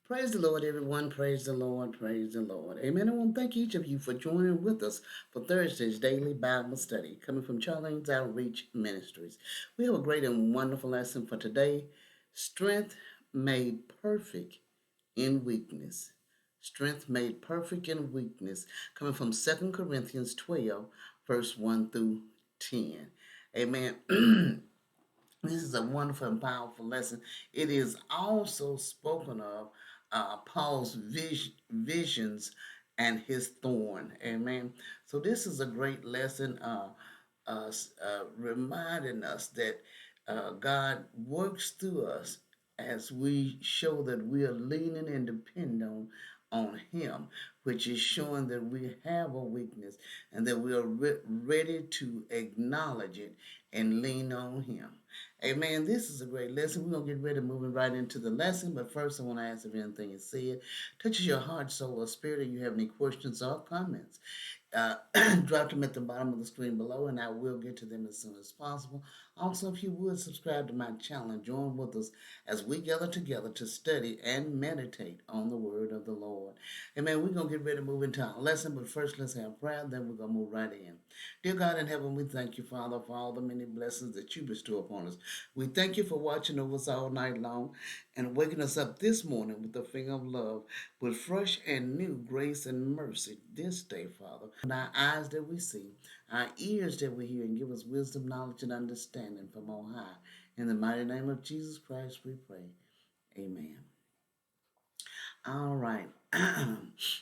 Praise the Lord, everyone. Praise the Lord. Praise the Lord. Amen. I want to thank each of you for joining with us for Thursday's daily Bible study coming from Charlene's Outreach Ministries. We have a great and wonderful lesson for today. Strength made perfect in weakness. Strength made perfect in weakness. Coming from 2 Corinthians 12, verse 1 through 10. Amen. This is a wonderful and powerful lesson. It is also spoken of Paul's visions and his thorn. Amen. So this is a great lesson, reminding us that God works through us as we show that we are leaning and depending on Him, which is showing that we have a weakness and that we are ready to acknowledge it and lean on Him. Amen. This is a great lesson. We're going to get ready moving right into the lesson. But first, I want to ask if anything is said touches your heart, soul, or spirit, or you have any questions or comments. Uh, Drop them at the bottom of the screen below, and I will get to them as soon as possible. Also, if you would subscribe to my channel and join with us as we gather together to study and meditate on the word of the Lord. Amen. We're going to get ready to move into our lesson, but first, let's have prayer, then we're going to move right in. Dear God in heaven, we thank you, Father, for all the many blessings that you bestow upon us. We thank you for watching over us all night long and waking us up this morning with a finger of love, with fresh and new grace and mercy this day, Father. And our eyes that we see, our ears that we hear, and give us wisdom, knowledge, and understanding from on high. In the mighty name of Jesus Christ, we pray. Amen. All right.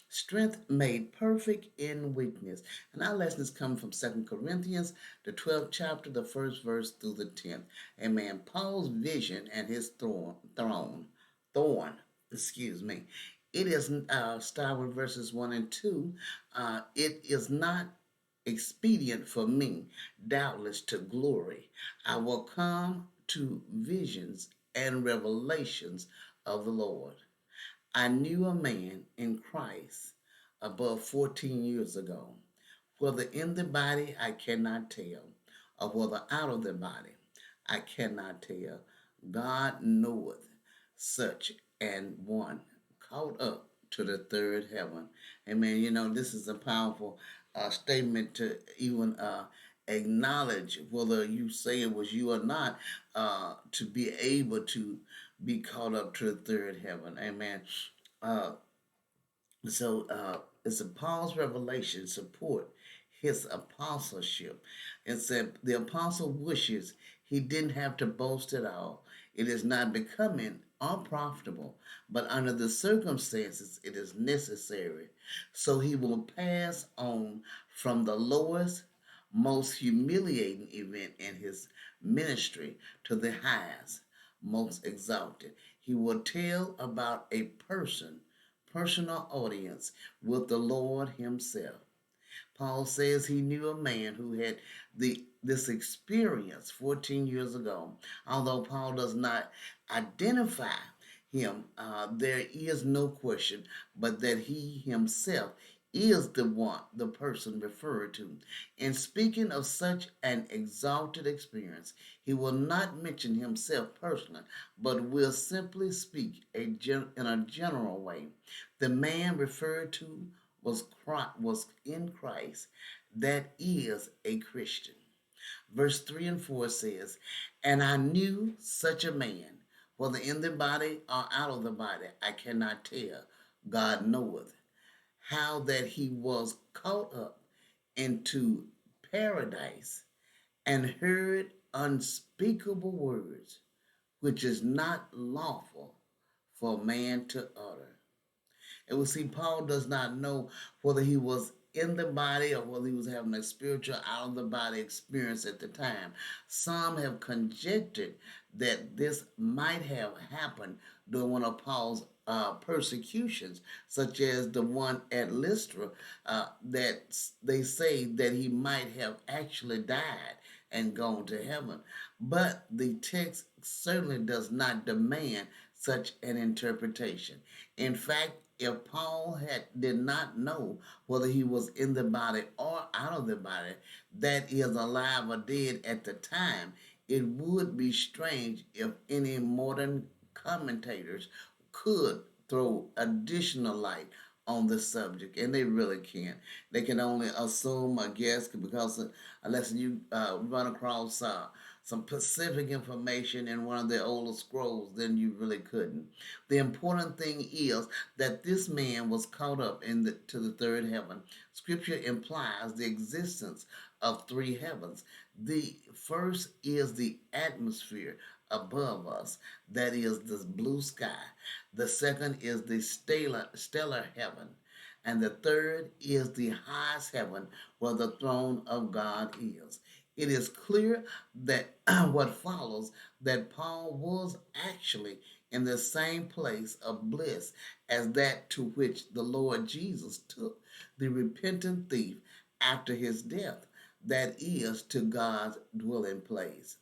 Strength made perfect in weakness. And our lesson is coming from 2 Corinthians, the 12th chapter, the first verse through the 10th. Amen. Paul's vision and his thorn, excuse me. It is, start with verses 1 and 2. It is not expedient for me, doubtless, to glory. I will come to visions and revelations of the Lord. I knew a man in Christ above 14 years ago. Whether in the body, I cannot tell, or whether out of the body, I cannot tell. God knoweth such an one, caught up to the third heaven. Amen. You know, this is a powerful statement to even acknowledge, whether you say it was you or not, to be able to be caught up to the third heaven. Amen. Uh, it's a Paul's revelation support his apostleship. It said the apostle wishes he didn't have to boast at all. It is not becoming or profitable, but under the circumstances it is necessary. So he will pass on from the lowest, most humiliating event in his ministry to the highest, most exalted. He will tell about a personal audience with the Lord Himself. Paul says he knew a man who had this experience 14 years ago. Although Paul does not identify him, there is no question but that he himself is the person referred to. In speaking of such an exalted experience, he will not mention himself personally, but will simply speak in a general way. The man referred to was in Christ, that is a Christian. Verse 3 and 4 says, and I knew such a man, whether in the body or out of the body, I cannot tell. God knoweth, how that he was caught up into paradise and heard unspeakable words, which is not lawful for man to utter. And we see Paul does not know whether he was in the body or whether he was having a spiritual out of the body experience at the time. Some have conjectured that this might have happened during one of Paul's persecutions, such as the one at Lystra, that they say that he might have actually died and gone to heaven. But the text certainly does not demand such an interpretation. In fact, if Paul did not know whether he was in the body or out of the body, that is alive or dead at the time, it would be strange if any modern commentators could throw additional light on the subject, and they really can't. They can only assume, I guess, because unless you run across some specific information in one of the older scrolls, then you really couldn't. The important thing is that this man was caught up to the third heaven. Scripture implies the existence of three heavens. The first is the atmosphere above us, that is the blue sky. The second is the stellar heaven. And the third is the highest heaven where the throne of God is. It is clear that what follows that Paul was actually in the same place of bliss as that to which the Lord Jesus took the repentant thief after his death, that is, to God's dwelling place.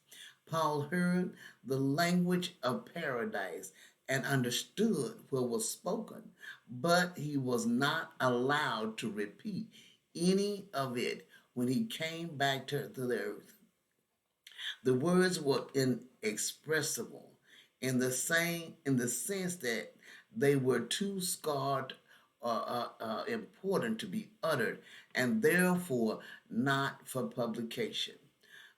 Paul heard the language of paradise and understood what was spoken, but he was not allowed to repeat any of it when he came back to the earth. The words were inexpressible in the sense that they were too scarred important to be uttered and therefore not for publication.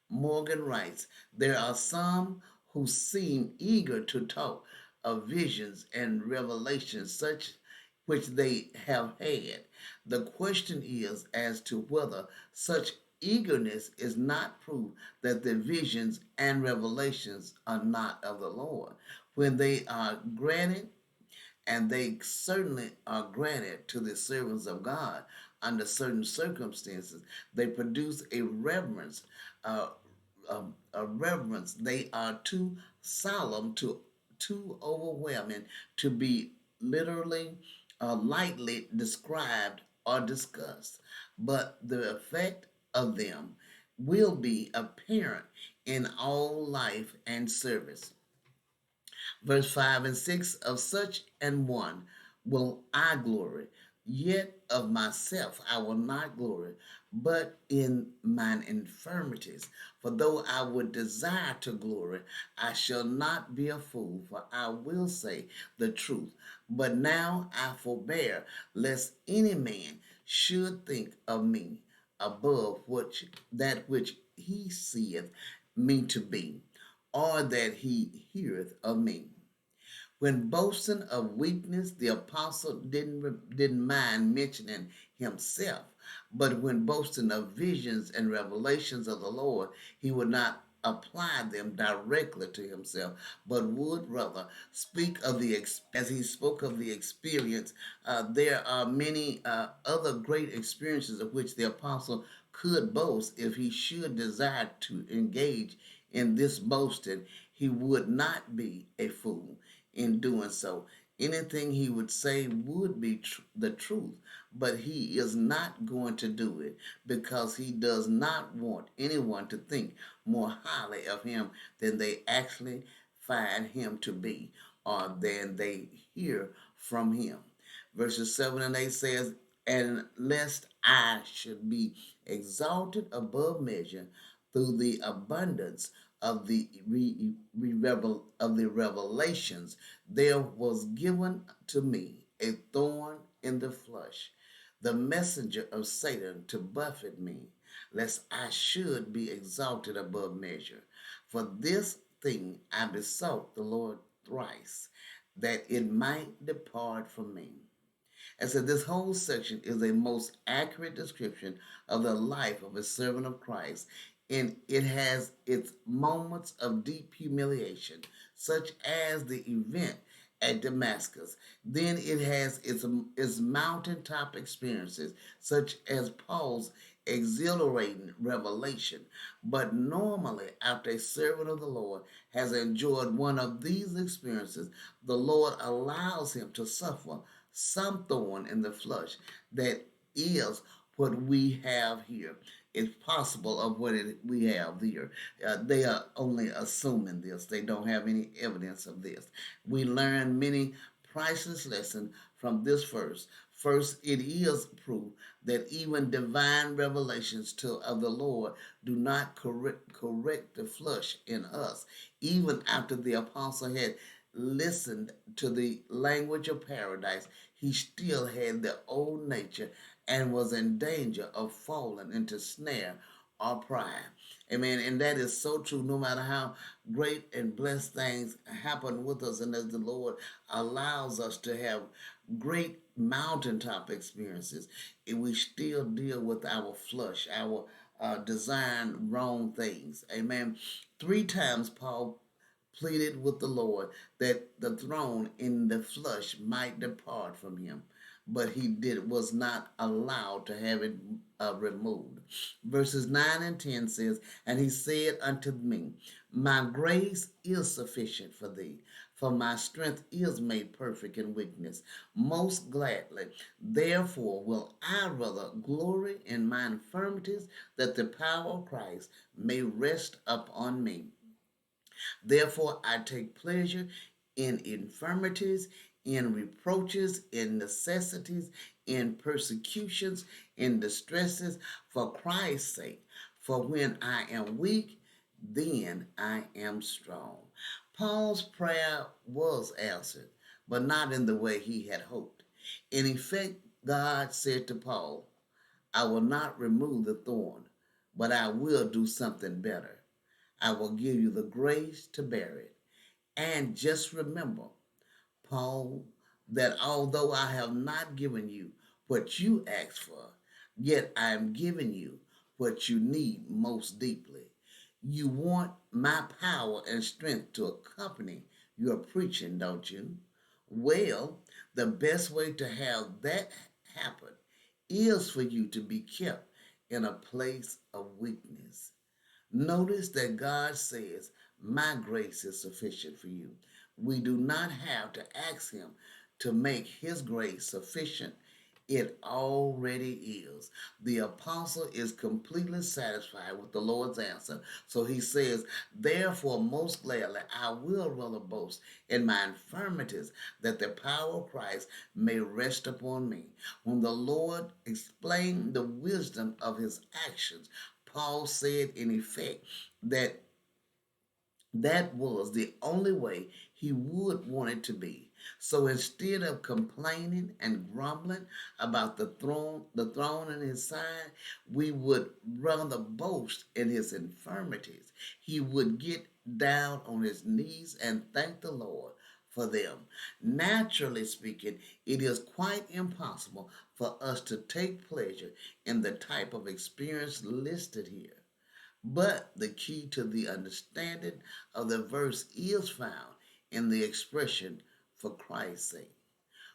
Morgan writes, there are some who seem eager to talk of visions and revelations such which they have had. The question is as to whether such eagerness is not proof that the visions and revelations are not of the Lord. When they are granted, and they certainly are granted to the servants of God under certain circumstances, they produce uh, a reverence. They are too solemn, too overwhelming to be literally, lightly described or discussed. But the effect of them will be apparent in all life and service. Verse 5 and 6, of such an one will I glory, yet of myself I will not glory, but in mine infirmities. For though I would desire to glory, I shall not be a fool, for I will say the truth. But now I forbear, lest any man should think of me above that which he seeth me to be, or that he heareth of me. When boasting of weakness, the apostle didn't mind mentioning himself. But when boasting of visions and revelations of the Lord, he would not apply them directly to himself, but would rather speak of as he spoke of the experience. There are many other great experiences of which the apostle could boast if he should desire to engage in this boasting. He would not be a fool in doing so. Anything he would say would be the truth, but he is not going to do it because he does not want anyone to think more highly of him than they actually find him to be or than they hear from him. Verses 7 and 8 says, and lest I should be exalted above measure through the abundance of the revelations, there was given to me a thorn in the flesh, the messenger of Satan to buffet me, lest I should be exalted above measure. For this thing I besought the Lord thrice, that it might depart from me. And so this whole section is a most accurate description of the life of a servant of Christ. And it has its moments of deep humiliation, such as the event at Damascus. Then it has its mountaintop experiences, such as Paul's exhilarating revelation. But normally, after a servant of the Lord has enjoyed one of these experiences, the Lord allows him to suffer some thorn in the flesh that is what we have here. It's possible of we have here. They are only assuming this. They don't have any evidence of this. We learn many priceless lessons from this verse. First, it is proof that even divine revelations of the Lord do not correct the flesh in us. Even after the apostle had listened to the language of paradise, he still had the old nature and was in danger of falling into snare or pride. Amen. And that is so true. No matter how great and blessed things happen with us, and as the Lord allows us to have great mountaintop experiences, we still deal with our flesh, our desiring wrong things. Amen. Three times Paul pleaded with the Lord that the throne in the flesh might depart from him, but he was not allowed to have it removed. Verses 9 and 10 says, "And he said unto me, My grace is sufficient for thee, for my strength is made perfect in weakness. Most gladly, therefore, will I rather glory in my infirmities, that the power of Christ may rest upon me. Therefore, I take pleasure in infirmities, in reproaches, in necessities, in persecutions, in distresses, for Christ's sake. For when I am weak, then I am strong." Paul's prayer was answered, but not in the way he had hoped. In effect, God said to Paul, "I will not remove the thorn, but I will do something better. I will give you the grace to bear it. And just remember, Paul, that although I have not given you what you asked for, yet I am giving you what you need most deeply. You want my power and strength to accompany your preaching, don't you? Well, the best way to have that happen is for you to be kept in a place of weakness. Notice that God says, "My grace is sufficient for you." We do not have to ask Him to make His grace sufficient. It already is. The apostle is completely satisfied with the Lord's answer. So he says, "Therefore, most gladly, I will rather boast in my infirmities, that the power of Christ may rest upon me." When the Lord explained the wisdom of his actions, Paul said, in effect, that that was the only way he would want it to be. So instead of complaining and grumbling about the thorn in his side, we would rather boast in his infirmities. He would get down on his knees and thank the Lord for them. Naturally speaking, it is quite impossible for us to take pleasure in the type of experience listed here. But the key to the understanding of the verse is found in the expression "for Christ's sake."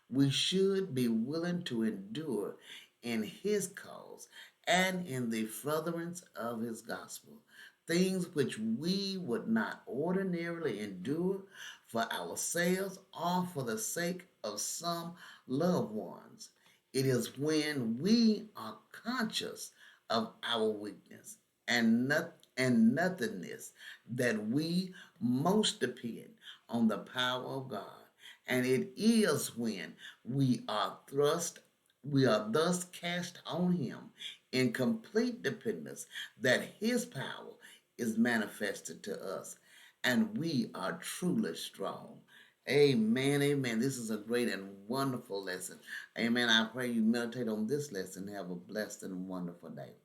We should be willing to endure in his cause and in the furtherance of his gospel things which we would not ordinarily endure for ourselves or for the sake of some loved ones. It is when we are conscious of our weakness and nothingness that we most depend on the power of God. And it is when we are thus cast on him in complete dependence that his power is manifested to us, and we are truly strong. Amen, amen. This is a great and wonderful lesson. Amen. I pray you meditate on this lesson. Have a blessed and wonderful day.